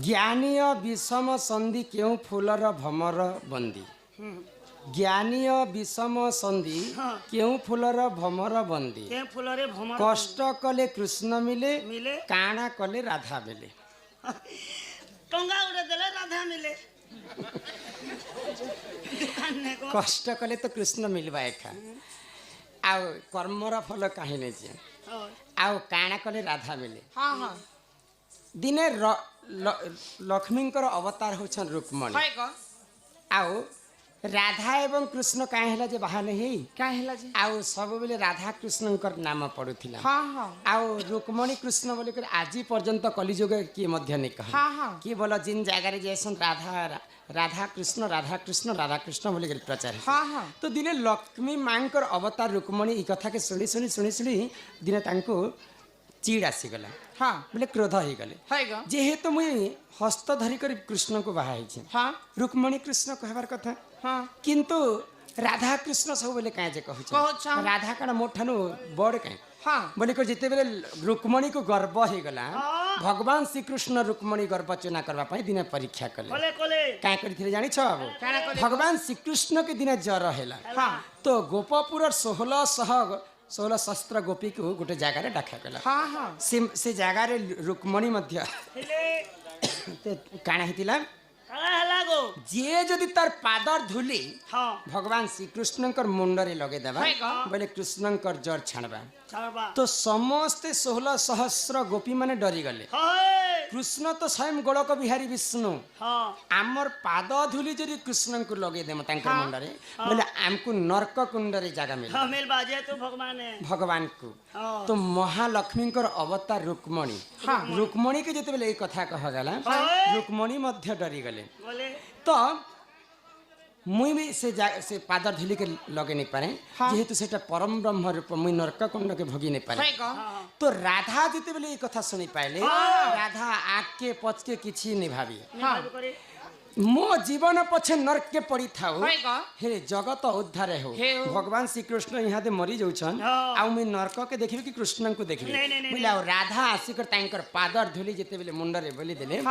ज्ञानीय विषम संधि क्यों फूलर भमर बंदी ज्ञानीय विषम संधि क्यों फूलर भमर बंदी कष्ट कले कृष्ण मिले काणा कले राधा मिले टंगा उड़े देले राधा मिले कष्ट कले तो कृष्ण मिलवा एका आउ कर्मर फल कहीं नहीं आउ काणा कले राधा मिले दिने लक्ष्मींकर अवतार होछन रुक्मणी आउ राधा एवं कृष्ण काहे हला जे बाहा नहीं काहे हला जे आउ सब बेले राधा कृष्णंकर नाम पड़ुथिला आउ रुक्मणी कृष्ण बोले कर आजी पर्यंत कलिजुग के मध्य नहीं कह कि बोला जिन जगह रे जैसन राधा कृष्ण बोले कर प्रचार तो दिने लक्ष्मी मांकर अवतार रुक्मणी ई कथा के सुनी दिने तांको चिड़ आसीगला बोले क्रोध हो गले जेहेतु मुई हस्त धरी कर कृष्ण को बाहा रुक्मणी कृष्ण कहबार कथा किंतु राधा कृष्ण सब बोले कहे जे कहू राधा कण मोठानु बड़ कहे बोले को जिते बेले रुक्मणी को गर्व हो गला भगवान श्री कृष्ण रुक्मणी गर्व चुना करबा पई दिने परीक्षा कले काहे करथिले जानि छ बाबू भगवान श्री कृष्ण के दिने जर हेला तो गोपपुर 16 शस्त्र गोपी को गोटे जगह रे डाका गला से जगह रे रुक्मणी मध्य काना हितिला जे जदि तार पादर धुली भगवान श्री कृष्णकर मुंडरे लगे देबा बोले कृष्णकर जर छाड़बा तो समस्ते 16 सहस्र गोपी माने डरी गले कृष्ण तो स्वयं गोलक बिहारी विष्णु आमर पाद धुली जदि कृष्ण को लगे देम तांकर मुंडरे बोले हमको नरक कुंडरे जगह मिल बाजे तो भगवान को तो महालक्ष्मी अवतार रुक्मणी के जते बेले कथा कह गला रुक्मणी मध्य डरी गले तो मुई भी से पादर धुली के लगे नहीं पारे जेहेतु सेटा परम ब्रह्म रूप मुई नरक कुंड के भोगी नहीं पारे तो राधा जिते बेले कथा सुनी पाइले राधा आग के पच के किछि नहीं भाबी मो जीवन पछे नरक के पड़ी थाउ हे जगत उद्धार हो भगवान श्री कृष्ण यहाँ दे मरी जाउछन आउ मैं नरक के देखिबे कि कृष्ण को देखिबे बोले राधा आसिकर तांकर पादर धुली जिते बेले मुंडरे बोली देले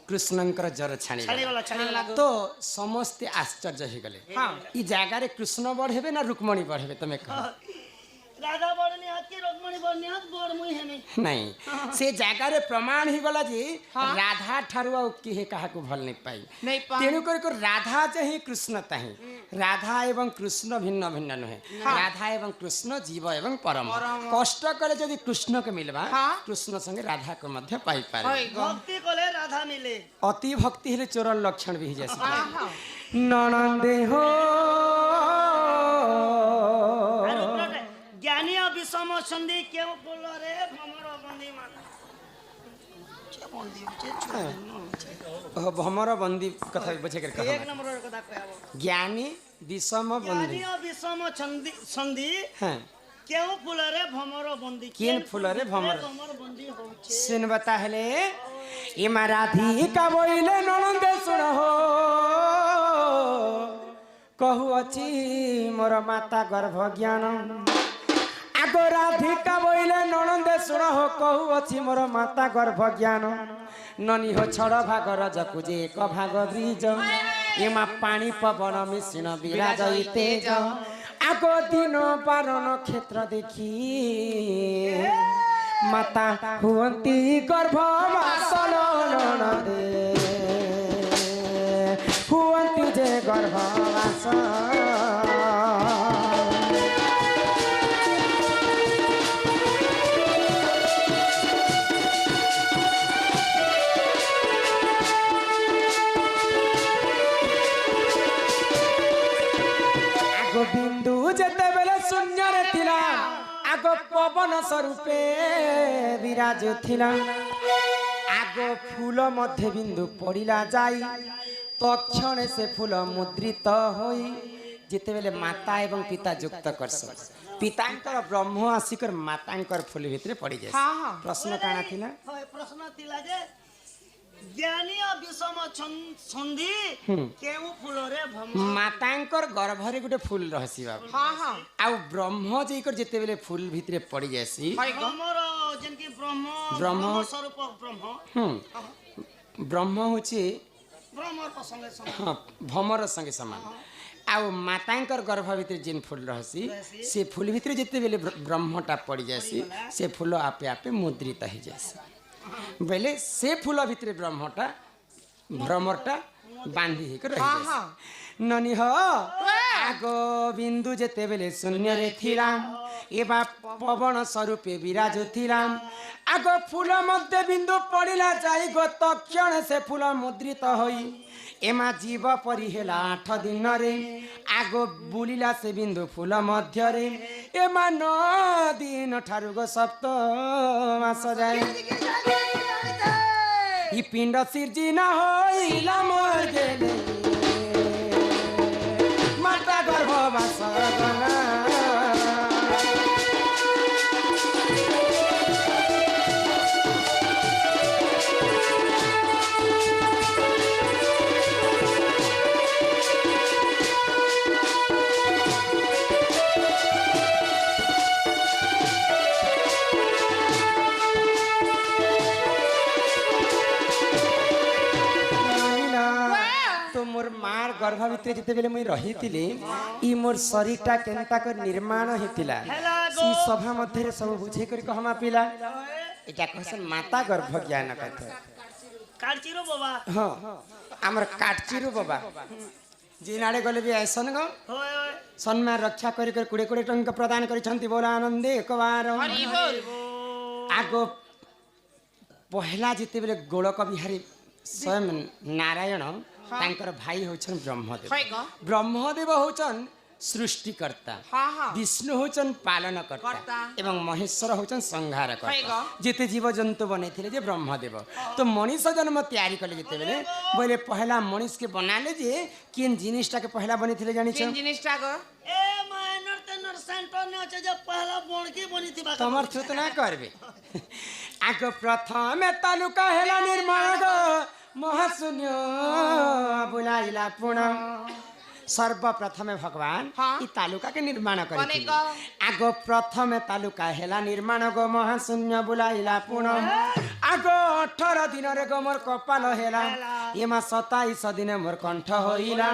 कृष्णंकर जर छाणी तो समस्ते आश्चर्य हो गले ई जगह रे कृष्ण बढ़ेबे ना रुक्मणी बढ़ेबे तमे कह राधा बड़नी हाथ के रुक्मणी बड़नी हाथ गोड़ मुई हेनी नहीं से जगह रे प्रमाण ही गला जी राधा ठारुआ के हे कहा को भल नहीं पाई तेनु कर राधा चाहे कृष्ण ताही राधा एवं कृष्ण भिन्न भिन्न नहे राधा एवं कृष्ण जीव एवं परम कष्ट करे जदि कृष्ण के मिलबा कृष्ण संगे राधा को मध्य पाई पारे भक्ति कोले राधा मिले अति भक्ति हेले चोरल लक्षण भी जैसे ननंदे हो ज्ञानी विषम संधि क्यों बोल रे भमर बंदी भमर बंदी कथा बचे कर कहा एक नंबर कथा कहबो ज्ञानी विषम बंदी ज्ञानी विषम संधि क्यों फूल रे भमर बंदी केन फूल रे भमर बंदी होचे सुन बता हेले ए मराठी का बोइले ननंदे सुन हो कहू अछि मोर माता गर्भ ज्ञान आगो राधिका बोइले ननंदे सुन हो कहू अछि मोर माता गर्भ ज्ञान ननी हो छड़ भाग रजकु जे एक भाग ब्रिज एमा पानी पवन मिश्रण विराज तेज आगो दिन पारण क्षेत्र देखी माता हुअंती गर्भवासन ननदे हुअंती जे गर्भवासन बिंदु जेते बेले शून्य रे थिला आगो पवन स्वरूपे विराज थिला आगो फूल मध्य बिंदु पड़िला जाई तक्षण से फूल मुद्रित होई जेते बेले माता एवं पिता युक्त करस पितांकर ब्रह्म आसिकर मातांकर फूल भितरे पड़ी जाय प्रश्न काना थिला प्रश्न थिला जे ज्ञानी विषम संधि केउ फूल रे मातांकर गर्भ रे गुटे फूल रहसी बाबू आ ब्रह्म जेकर जेते बेले फूल भितरे पड़ी जायसी हमर जेनकी ब्रह्म स्वरूप ब्रह्म ब्रह्म होची ब्रह्मर संगे संगे हाँ भमर संगे समान आउ मातांकर गर्भ भितर जेन फूल रहसी से फूल भितर जिते बेले ब्रह्मटा पड़ जासी से फूल आपे आपे मुद्रित हो जासी बेले से फूल भितर ब्रह्मटा भ्रमरटा बांधी कर रही जासी ननी हो आगो बिंदु जेते बेले शून्य रे थिला एबा पवन स्वरूपे विराज थिला आगो फूल मध्य बिंदु पड़िला जाई गो तक्षण से फूल मुद्रित होई एमा जीव परी हेला 8 दिन रे आगो बुलिला से बिंदु फूल मध्य रे एमा 9 दिन ठारु गो सप्त मास जाय ई पिंड सिर्जिना होइला मोर गेले माता गर्भवास गला मोर मार गर्भ भितर जिते बेले मुई रहितिली ई मोर शरीरटा केनता कर निर्माण हेतिला सी सभा मध्य सब बुझे कर कहमा पिला एटा कहसन माता गर्भ ज्ञान कथे काटचिरो बाबा हां हमर काटचिरो बाबा जिनाडे गले भी ऐसन गो होय होय सम्मान रक्षा करि कर कुडे कुडे टंक प्रदान करिसंती बोला आनंदे एक बार हरि बोल आगो पहला जिते बेले गोलक बिहारी स्वयं नारायण तांकर भाई होचन ब्रह्मदेव ब्रह्मदेव होचन सृष्टिकर्ता विष्णु होचन पालनकर्ता एवं महेश्वर होचन संहारकर्ता जेते जीव जंतु बने थिले जे ब्रह्मदेव तो मनीष जन्म तैयारी कले जेते बेले बोले पहला मनीष के बनाले जे केन जिनिसटा के पहला बने थिले जानि छ केन जिनिसटा गो ए माइनर तेनर सेंटर ने छ जे पहला बोण के बनी थी बात तमर छुत ना करबे आगो प्रथम तालुका हेला निर्माण गो महाशून्य बुलाइला पुनः सर्वप्रथम भगवान ई तालुका के निर्माण करी आगो प्रथम तालुका हेला निर्माण गो महाशून्य बुलाइला पुनः आगो 18 दिन रे गो मोर कपाल हेला एमा 27 दिन मोर कंठ होइला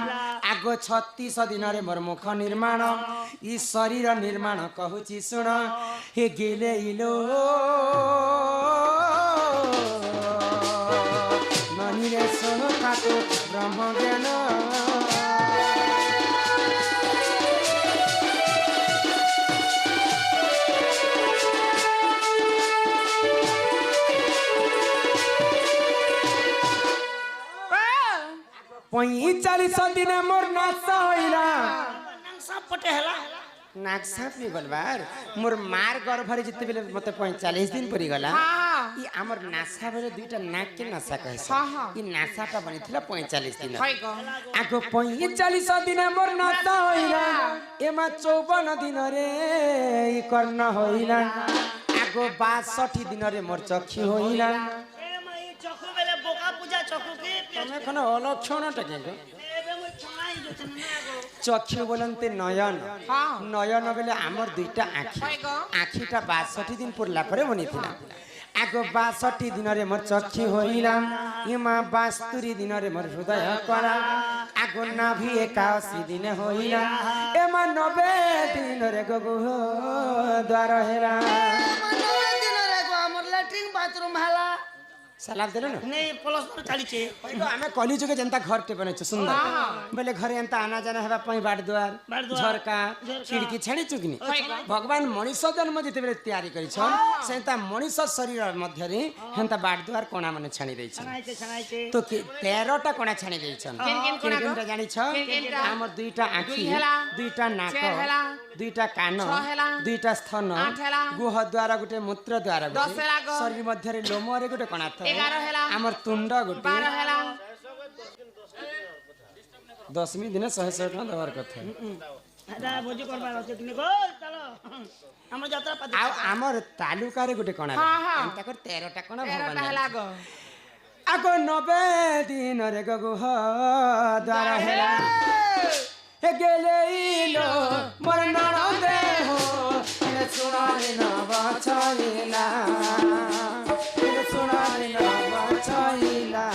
आगो 36 दिन रे मोर मुख निर्माण ई शरीर निर्माण कहूची सुन हे गेले इलो ननिरे सोनो कातो ब्रह्म ज्ञान पैंचालीस दिन मोर नासा होइला नंसा पटे हला नागसा पि गलबार मोर मार गर्भ रे जिते बेले मते 45 दिन परि गला ई हमर नासा बेले दुईटा नाक के नासा कहस ई नासाटा बनिथिला 45 दिन आगो 45 दिन मोर नासा होइला एमा 54 दिन रे ई कर्ण होइला आगो 62 दिन रे मोर चक्षु होइला ए मई चखु बेले बोका पूजा चखु के तमे कोन अलक्षण टके गो एबे मई छनाई जछन ना गो चक्षु बोलते नयन नयन बेले आमर दुईटा आखि आखिटा 62 दिन पुरला परे बनिथिला आगो 62 दिन रे मोर चक्षु होइला इमा 72 दिन रे मोर हृदय करा आगो नाभि 81 दिन होइला एमा 90 दिन रे गगु द्वार हेला 90 दिन रे गो हमर लैट्रिन बाथरूम हला सलाम देलो न नहीं प्लस पर चली छे हमें कॉलेज के जनता घर टे बने छ सुंदर बोले घरे एंता आना जाना हेबा पई बाट द्वार झरका खिड़की छाड़ी चुकनी भगवान मनीष जन्म जते बेले तैयारी करी छ सेंता मनीष शरीर मध्य रे हेंता बाट द्वार कोना माने छानी देइ छ छनाई छे तो 13 टा कोना छानी देइ छ केन जानि छ हमर दुईटा आँखी दुईटा नाक दुईटा कान दुईटा स्तन गुह द्वारा गुटे मूत्र द्वारा गुटे शरीर मध्य रे लोम रे गुटे कोना हमर तुंड गुटे 10वीं दिन 100 टका देवार कथा दादा भोजी करबार अछि किने गो चलो हमर यात्रा पति आ हमर तालुका रे गुटे कोना ताकर 13 टा कोना भगवान आगो 90 दिन रे गगु ह द्वारा हेला हे गेले इलो मोर नरदे हो ने सुनाले न बचाइला ସୁଣରେ ନବ ଛଇଲା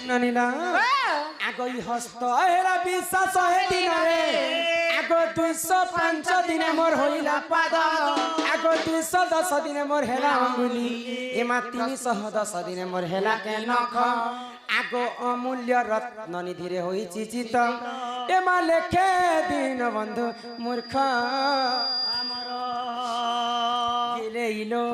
ননিলা আগই হস্ত হেরা বিশ্বাস হে দিনরে আগ 205 দিনে মোর হইলা পাদ আগ 210 দিনে মোর হেলা অঙ্গুলি এমা 310 দিনে মোর হেলা কে নখ আগ অমূল্য রত্ন নিধিরে হইছি চিত এমা লেখে দিন বন্ধু মূর্খ ଆମର গিলেইলো